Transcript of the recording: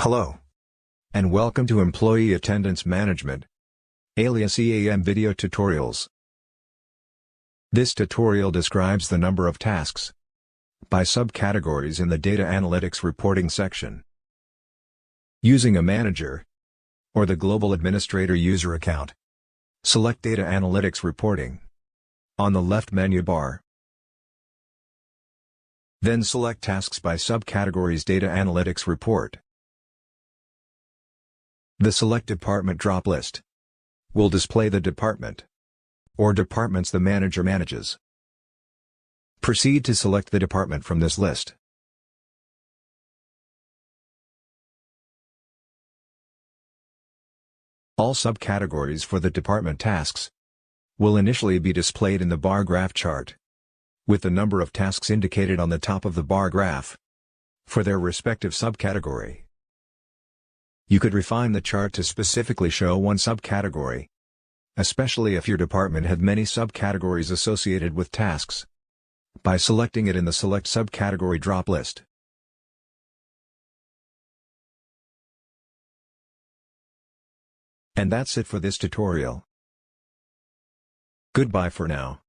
Hello, and welcome to Employee Attendance Management, alias EAM video tutorials. This tutorial describes the number of tasks by subcategories in the Data Analytics Reporting section. Using a manager or the Global Administrator user account, select Data Analytics Reporting on the left menu bar. Then select Tasks by Subcategories Data Analytics Report. The Select Department drop list will display the department or departments the manager manages. Proceed to select the department from this list. All subcategories for the department tasks will initially be displayed in the bar graph chart, with the number of tasks indicated on the top of the bar graph for their respective subcategory. You could refine the chart to specifically show one subcategory, especially if your department had many subcategories associated with tasks, by selecting it in the Select Subcategory drop list. And that's it for this tutorial. Goodbye for now.